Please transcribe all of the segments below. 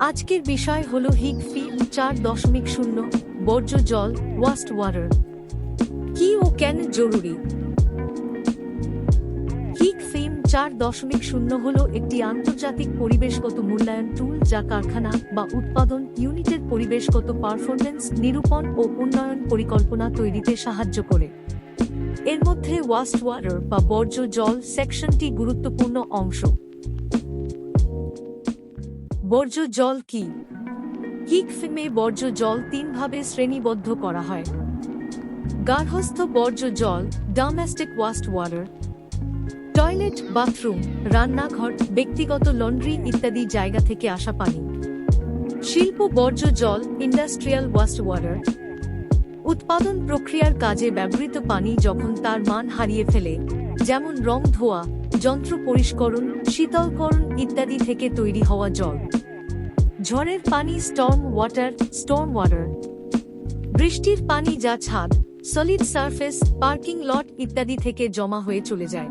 আজকের বিষয় হলো হিগ ফিম 4.0 বর্জ্য জল ওয়াস্ট ওয়াটার কি ও কেন জরুরি। হিগ ফিম 4.0 হলো একটি আন্তর্জাতিক পরিবেশগত মূল্যায়ন টুল যা কারখানা বা উৎপাদন ইউনিটের পরিবেশগত পারফরম্যান্স নিরূপণ ও উন্নয়ন পরিকল্পনা তৈরিতে সাহায্য করে। এর মধ্যে ওয়াস্ট ওয়াটার বা বর্জ্য জল সেকশনটি গুরুত্বপূর্ণ অংশ। বর্জ্য জল কি? হিগ ফিমে বর্জ্য জল তিনভাবে শ্রেণীবদ্ধ করা হয়। গার্হস্থ্য বর্জ্য জল domestic waste water, toilet bathroom রান্নাঘর ব্যক্তিগত লন্ড্রি ইত্যাদি জায়গা থেকে আসা পানি। শিল্প বর্জ্য জল ইন্ডাস্ট্রিয়াল ওয়াস্ট ওয়াটার, উৎপাদন প্রক্রিয়ার কাজে ব্যবহৃত পানি যখন তার মান হারিয়ে ফেলে, যেমন রং ধোয়া, যন্ত্র পরিষ্করণ, শীতলকরণ ইত্যাদি থেকে তৈরি হওয়া জল। ঝড়ের পানি স্টর্ম ওয়াটার, বৃষ্টির পানি যা ছাদ, সলিড সারফেস, পার্কিং লট ইত্যাদি থেকে জমা হয়ে চলে যায়।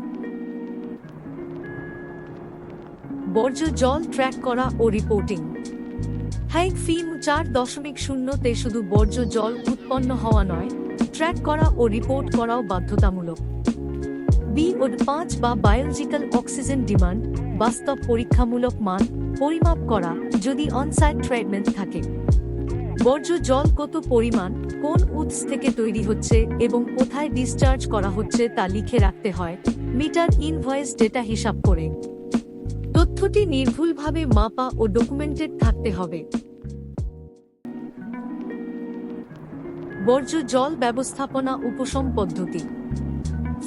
বর্জ্য জল ট্র্যাক করা ও রিপোর্টিং। হিগ ফিম 4.0 তে শুধু বর্জ্য জল উৎপন্ন হওয়া নয়, ট্র্যাক করা ও রিপোর্ট করাও বাধ্যতামূলক। BO5 বা বায়োলজিক্যাল অক্সিজেন ডিমান্ড বাস্তব পরীক্ষামূলক মান পরিমাপ করা যদি অনসাইট ট্রিটমেন্ট থাকে। বর্জ্য জল কত পরিমাণ, কোন উৎস থেকে তৈরি হচ্ছে এবং কোথায় ডিসচার্জ করা হচ্ছে তা লিখে রাখতে হয় মিটার ইনভয়েস ডেটা হিসাব করে। তথ্যটি নির্ভুলভাবে মাপা ও ডকুমেন্টেড থাকতে হবে। বর্জ্য জল ব্যবস্থাপনা উপশম পদ্ধতি।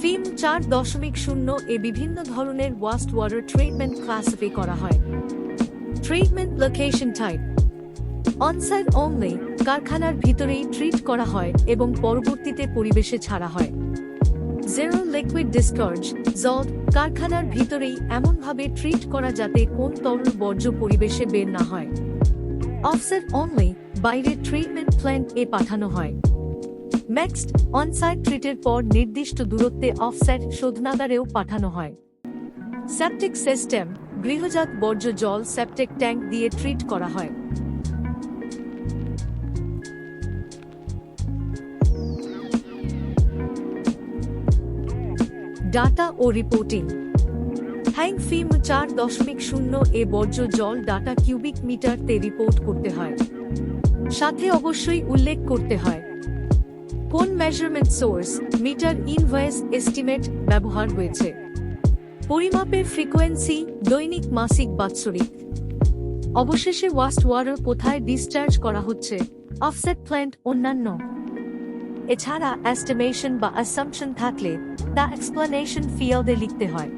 ফিম 4.0 এ বিভিন্ন ধরনের ওয়াস্ট ওয়াটার ট্রিটমেন্ট ক্লাসিফাই করা হয়। Treatment location type onsite only, কারখানার ভিতরেই ট্রিট করা হয় এবং পরবর্তীতে পরিবেশে ছাড়া হয়। জিরো লিকুইড ডিসচার্জ জল, কারখানার ভিতরেই এমনভাবে ট্রিট করা যাতে কোন তরল বর্জ্য পরিবেশে বের না হয়। অফসেট অনলি, বাইরে ট্রিটমেন্ট প্ল্যান্ট এ পাঠানো হয়। নেক্সট, অনসাইট ট্রিটের পর নির্দিষ্ট দূরত্বে অফসেট শোধনাগারেও পাঠানো হয়। সেপটিক সিস্টেম, গৃহজাত বর্জ্য জল সেপটিক ট্যাঙ্ক দিয়ে ট্রিট করা হয়। ডাটা ও রিপোর্টিং। হিগ ফিম 4.0 এ বর্জ্য জল ডাটা কিউবিক মিটার তে রিপোর্ট করতে হয়। সাথে অবশ্যই উল্লেখ করতে হয় কোন measurement source, meter invoice estimate ব্যবহার হয়েছে। পরিমাপের ফ্রিকোয়েন্সি দৈনিক, মাসিক, বাৎসরিক। অবশেষে ওয়াস্ট ওয়াটার কোথায় ডিসচার্জ করা হচ্ছে, অফসেট প্ল্যান্ট, অন্যান্য। এছাড়া এস্টিমেশন বা অ্যাসাম্পশন থাকলে তা এক্সপ্লেনেশন ফিল্ডে লিখতে হয়।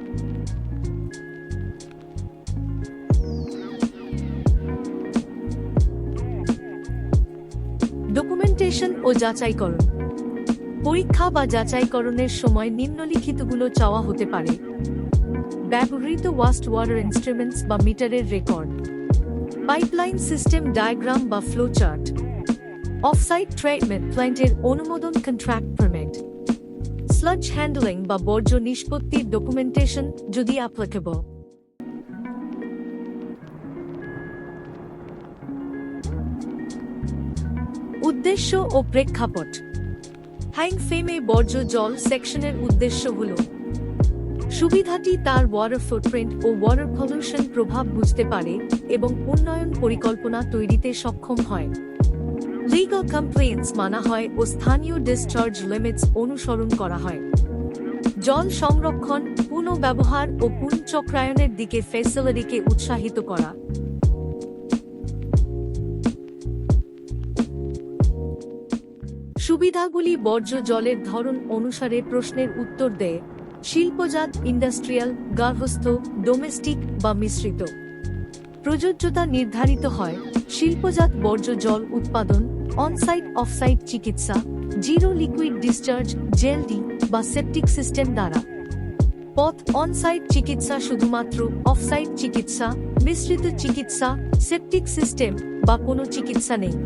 ডকুমেন্টেশন ও যাচাইকরণ। পরীক্ষা বা যাচাইকরণের সময় নিম্নলিখিতগুলো চাওয়া হতে পারে: ব্যবহৃত ওয়াস্ট ওয়াটার ইনস্ট্রুমেন্টস বা মিটারের রেকর্ড, পাইপলাইন সিস্টেম ডায়াগ্রাম বা ফ্লো চার্ট, অফসাইট ট্রিটমেন্ট প্ল্যান্টের অনুমোদন কন্ট্রাক্ট পারমিট, স্লাজ হ্যান্ডলিং বা বর্জ্য নিষ্পত্তির ডকুমেন্টেশন যদি অ্যাপ্লিকেবল। উদ্দেশ্য ও প্রেক্ষাপট। হিগ ফিমে বর্জ্য জল সেকশনের উদ্দেশ্য হল সুবিধাটি তার ওয়াটার ফুটপ্রিন্ট ও ওয়াটার পলিউশন প্রভাব বুঝতে পারে এবং উন্নয়ন পরিকল্পনা তৈরিতে সক্ষম হয়। লিগ্যাল কমপ্লেইন্টস মানা হয় ও স্থানীয় ডিসচার্জ লিমিটস অনুসরণ করা হয়। জল সংরক্ষণ, পুনঃব্যবহার ও পুনঃচক্রায়নের দিকে ফ্যাসিলিটিকে উৎসাহিত করা। সুবিধাগুলি বর্জ্য জলের ধরন অনুসারে প্রশ্নের উত্তর দেয়: শিল্পজাত, ইন্ডাস্ট্রিয়াল, গার্হস্থ্য, ডোমেস্টিক বা মিশ্রিত। প্রযোজ্যতা নির্ধারিত হয় শিল্পজাত বর্জ্য জল উৎপাদন, অনসাইট অফসাইট চিকিৎসা, জিরো লিকুইড ডিসচার্জ জেএলডি বা সেপটিক সিস্টেম দ্বারা। পথ অনসাইট চিকিৎসা শুধুমাত্র, অফসাইট চিকিৎসা, মিশ্রিত চিকিৎসা, সেপটিক সিস্টেম বা কোনো চিকিৎসা নেই।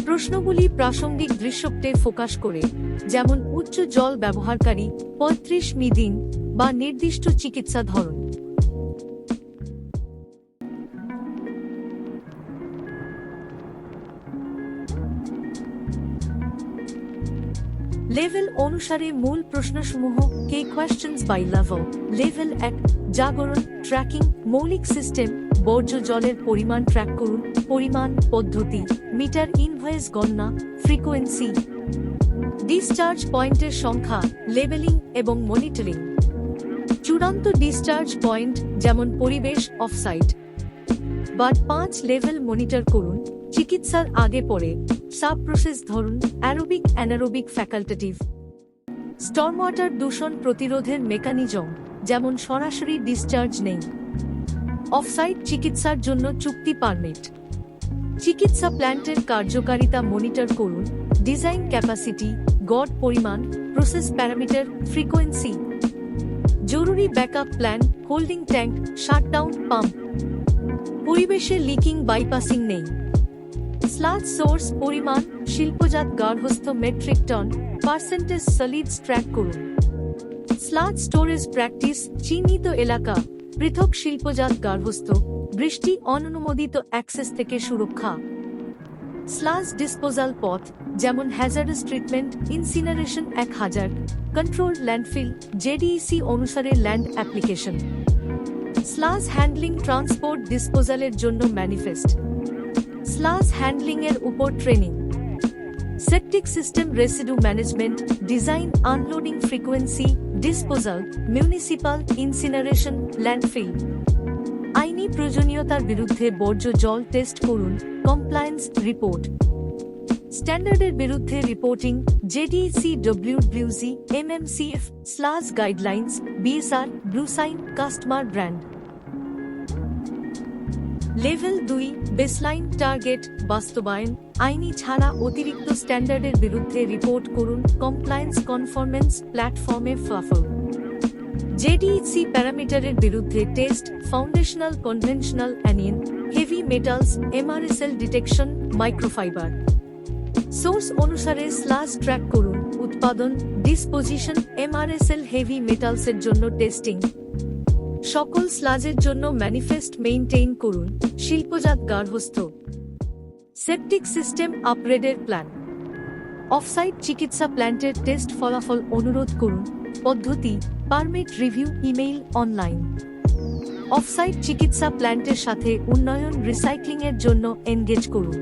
প্রশ্নগুলি প্রাসঙ্গিক দৃশ্যপটে ফোকাস করে, যেমন উচ্চ জল ব্যবহারকারী, 35 মি দিন বা নির্দিষ্ট চিকিৎসা ধরন। লেভেল অনুসারে মূল প্রশ্নসমূহ কে কোয়েশ্চেন্স বাই লেভেল। লেভেল 1 জাগরণ ট্র্যাকিং মৌলিক সিস্টেম বর্জ্য জলের পরিমাণ ট্র্যাক করুন পরিমাণ পদ্ধতি মিটার ইনভয়েস গণনা ফ্রিকোয়েন্সি ডিসচার্জ পয়েন্টের সংখ্যা লেবেলিং এবং মনিটরিং চূড়ান্ত ডিসচার্জ পয়েন্ট যেমন পরিবেশ অফসাইট বাট 5 লেভেল মনিটর করুন চিকিৎসার আগে পরে সাব প্রসেস ধরুন অ্যারোবিক অ্যানারোবিক ফ্যাকাল্টেটিভ স্টর্মওয়াটার দূষণ প্রতিরোধের মেকানিজম যেমন সরাসরি ডিসচার্জ নেই অফসাইট চিকিৎসার জন্য চুক্তি পারমিট চিকিৎসা প্ল্যান্টের কার্যকারিতা মনিটর করুন ডিজাইন ক্যাপাসিটি গড় পরিমাণ প্রসেস প্যারামিটার ফ্রিকোয়েন্সি জরুরি backup plan holding tank shutdown pump পরিবেশে লিকিং বাইপাসিং নেই স্লাজ সোর্স পরিমাণ শিল্পজাত গার্হস্থ metric ton percentage solids track করুন স্লাজ স্টোরেজ প্র্যাকটিস চিহ্নিত এলাকা পৃথক শিল্পজাত গার্হস্থ বৃষ্টি অননুমোদিত অ্যাক্সেস থেকে সুরক্ষা স্লাজ ডিসপোজাল পথ যেমন hazardous treatment incineration 1000 control landfill ZDHC অনুসারে land application sludge handling transport ডিসপোজালের জন্য ম্যানিফেস্ট স্লাজ হ্যান্ডলিং এর উপর training septic system residue management design unloading frequency disposal municipal incineration landfill আইনি প্রয়োজনীয়তার বিরুদ্ধে বর্জ্য জল টেস্ট করুন কমপ্লায়েন্স রিপোর্ট স্ট্যান্ডার্ডের বিরুদ্ধে reporting ZDHC WWG MMCF sludge guidelines BSR bluesign customer brand level 2 baseline target বাস্তবায়ন আইনি ছাড়া অতিরিক্ত স্ট্যান্ডার্ডের বিরুদ্ধে রিপোর্ট করুন কমপ্লায়েন্স কনফরমেন্স প্ল্যাটফর্মে ফ্লাফল জেডিসি প্যারামিটারের বিরুদ্ধে test foundational conventional anion heavy metals MRSL detection microfibre source অনুসারে স্লাজ ট্র্যাক করুন উৎপাদন ডিসপোজিশন এমআরএসএল হেভি মেটালসের জন্য টেস্টিং সকল স্লাজের জন্য ম্যানিফেস্ট মেইনটেইন করুন শিল্পজাত গার্হস্থ সেপটিক সিস্টেম আপগ্রেডের প্ল্যান অফসাইট চিকিৎসা প্ল্যান্টের টেস্ট ফলাফল অনুরোধ করুন পদ্ধতি permit review email online offsite চিকিৎসা প্ল্যান্টের সাথে উন্নয়ন রিসাইক্লিং এর জন্য এনগেজ করুন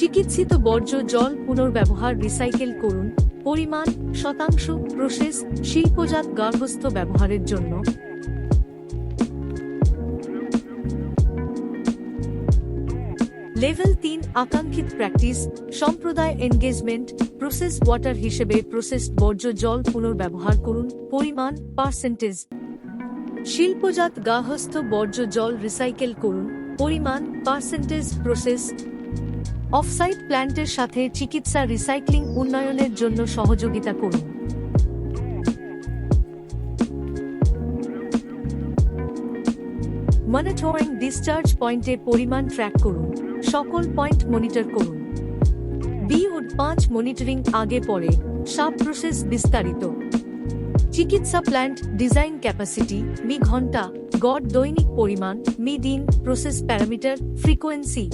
চিকিৎসিত বর্জ্য জল পুনর্ব্যবহার রিসাইকেল করুন পরিমাণ শতাংশ প্রসেস শিল্পজাত গার্হস্থ্য ব্যবহারের জন্য লেভেল 3 আকাঙ্ক্ষিত প্র্যাকটিস সম্প্রদায় এনগেজমেন্ট প্রসেস ওয়াটার হিসেবে প্রসেসড বর্জ্য জল পুনর্ব্যবহার করুন পরিমাণ পার্সেন্টেজ শিল্পজাত গার্হস্থ্য বর্জ্য জল রিসাইকেল করুন পরিমাণ পার্সেন্টেজ প্রসেস অফসাইট প্ল্যান্টের সাথে চিকিৎসা রিসাইক্লিং উন্নয়নের জন্য সহযোগিতা করুন মনিটরিং ডিসচার্জ পয়েন্টে পরিমাণ ট্র্যাক করুন সকল পয়েন্ট মনিটর করুন বিউড 5 মনিটরিং আগে পরে সাব প্রসেস বিস্তারিত চিকিৎসা প্ল্যান্ট ডিজাইন ক্যাপাসিটি মি ঘন্টা গড় দৈনিক পরিমাণ মি দিন process parameter frequency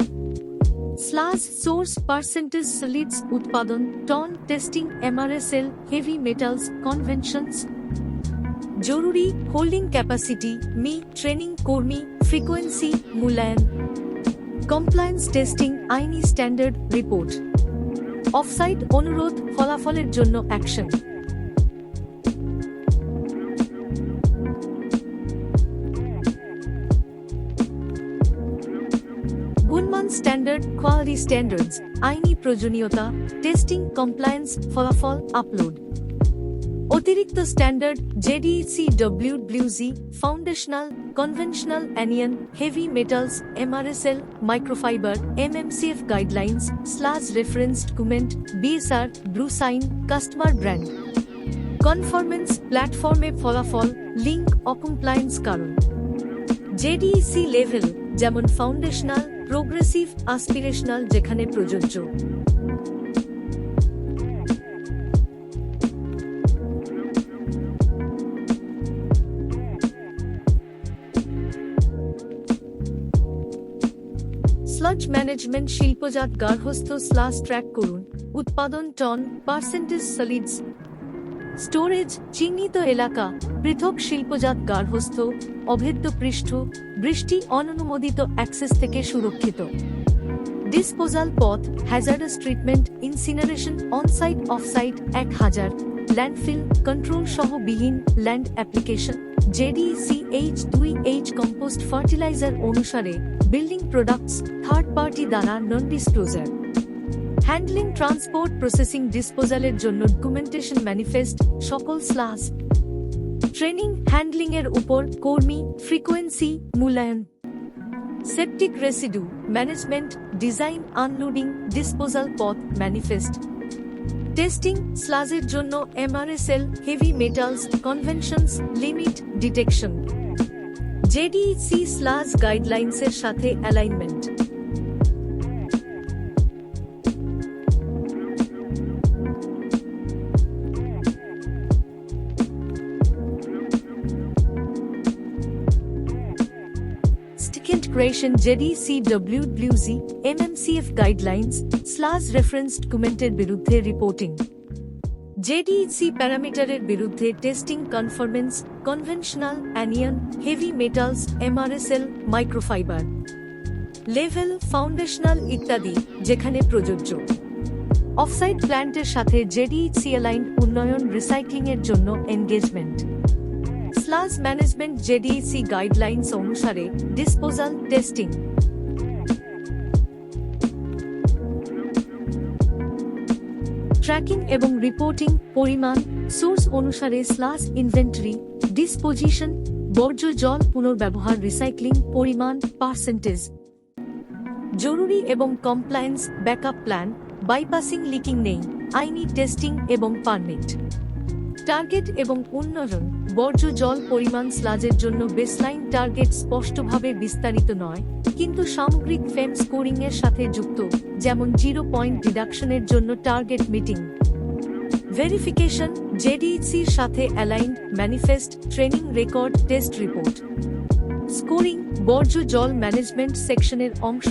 sludge source percentage solids উৎপাদন ton testing MRSL heavy metals conventions জরুরি হোল্ডিং ক্যাপাসিটি মি ট্রেনিং কর্মী ফ্রিকোয়েন্সি মূল্যায়ন কমপ্লায়েন্স টেস্টিং আইনি স্ট্যান্ডার্ড রিপোর্ট অফসাইট অনুরোধ ফলাফলের জন্য অ্যাকশন গুণমান স্ট্যান্ডার্ড কোয়ালিটি স্ট্যান্ডার্ডস আইনি প্রয়োজনীয়তা টেস্টিং কমপ্লায়েন্স ফলাফল আপলোড অতিরিক্ত standard ZDHC WWG foundational conventional anion heavy metals MRSL microfibre MMCF guidelines sludge reference document BSR bluesign customer brand conformance প্ল্যাটফর্মে ফলাফল লিঙ্ক অকমপ্লায়েন্স কারণ জেডিসি লেভেল যেমন ফাউন্ডেশনাল প্রোগ্রেসিভ অ্যাসপিরেশনাল যেখানে প্রযোজ্য স্লাজ ম্যানেজমেন্ট শিল্পজাত গার্হস্থ্য স্লাজ ট্র্যাক করুন উৎপাদন টন, পার্সেন্টেজ সলিডস। স্টোরেজ চিহ্নিত এলাকা, পৃথক শিল্পজাত গার্হস্থ্য, অভেদ্য পৃষ্ঠ, বৃষ্টি অননুমোদিত অ্যাক্সেস থেকে সুরক্ষিত। ডিসপোজাল পথ, hazardous treatment, incineration onsite offsite 1000, landfill control সহ বিহীন land application. JDCH2H compost fertilizer অনুসারে বিল্ডিং প্রোডাক্টস থার্ড পার্টি দ্বারা non disclosure. Handling transport processing ডিসপোজালের জন্য ডকুমেন্টেশন ম্যানিফেস্ট সকল স্লাস। ট্রেনিং হ্যান্ডলিং এর উপর কর্মী ফ্রিকোয়েন্সি মূল্যায়ন। Septic residue management design unloading disposal পথ ম্যানিফেস্ট। টেস্টিং স্লাজের জন্য MRSL heavy metals conventions limit detection. JDC sludge গাইডলাইন্সের সাথে alignment. Integration JDCWWZ MMCF guidelines sludge reference ডকুমেন্টের বিরুদ্ধে রিপোর্টিং। JDC প্যারামিটারের বিরুদ্ধে testing conformance conventional anion heavy metals MRSL microfiber level foundational ইত্যাদি যেখানে প্রযোজ্য। অফসাইট প্ল্যান্টের সাথে JDC অ্যালাইন্ড উন্নয়ন রিসাইক্লিং এর জন্য engagement. Sludge management JDC guidelines অনুসারে ডিসপোজাল টেস্টিং। ট্র্যাকিং এবং রিপোর্টিং পরিমাণ সোর্স অনুসারে স্লাজ ইনভেন্টরি ডিসপোজিশন বর্জ্য জল পুনর্ব্যবহার রিসাইক্লিং পরিমাণ পার্সেন্টেজ। জরুরি এবং কমপ্লায়েন্স ব্যাকআপ প্ল্যান বাইপাসিং লিকিং নেই আইনি টেস্টিং এবং পারমিট। টার্গেট এবং উন্নয়ন বর্জ্য জল পরিমাণ স্লাজের জন্য বেসলাইন টার্গেট স্পষ্টভাবে বিস্তারিত নয় কিন্তু সামগ্রিক ফেম স্কোরিং এর সাথে যুক্ত, যেমন 0 পয়েন্ট ডিডাকশনের জন্য টার্গেট মিটিং। ভেরিফিকেশন JDCর সাথে aligned manifest training record test report. Scoring বর্জ্য জল ম্যানেজমেন্ট সেকশনের অংশ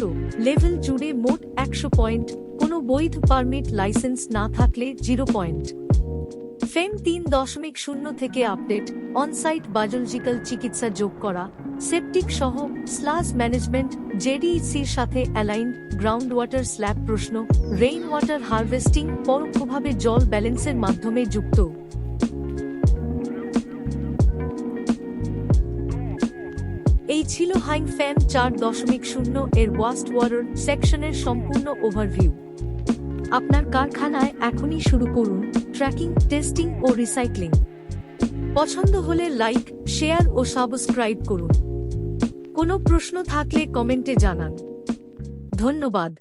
লেভেল জুড়ে মোট 100 পয়েন্ট, কোনো বৈধ পারমিট লাইসেন্স না থাকলে 0 পয়েন্ট। ফেম 3.0 থেকে আপডেট অনসাইট বায়োলজিক্যাল চিকিৎসা যোগ করা সেপটিক সহ স্লাজ ম্যানেজমেন্ট JDCর সাথে অ্যালাইন্ড গ্রাউন্ড ওয়াটার স্ল্যাব প্রশ্ন রেইন ওয়াটার হারভেস্টিং পরোক্ষভাবে জল ব্যালেন্সের মাধ্যমে যুক্ত। এই ছিল হাইং ফেম 4.0 এর ওয়াস্ট ওয়াটার সেকশনের সম্পূর্ণ ওভারভিউ। আপনার কারখানায় এখনই শুরু করুন ট্র্যাকিং টেস্টিং ও রিসাইক্লিং। পছন্দ হলে লাইক শেয়ার ও সাবস্ক্রাইব করুন। কোনো প্রশ্ন থাকলে কমেন্টে জানান। ধন্যবাদ।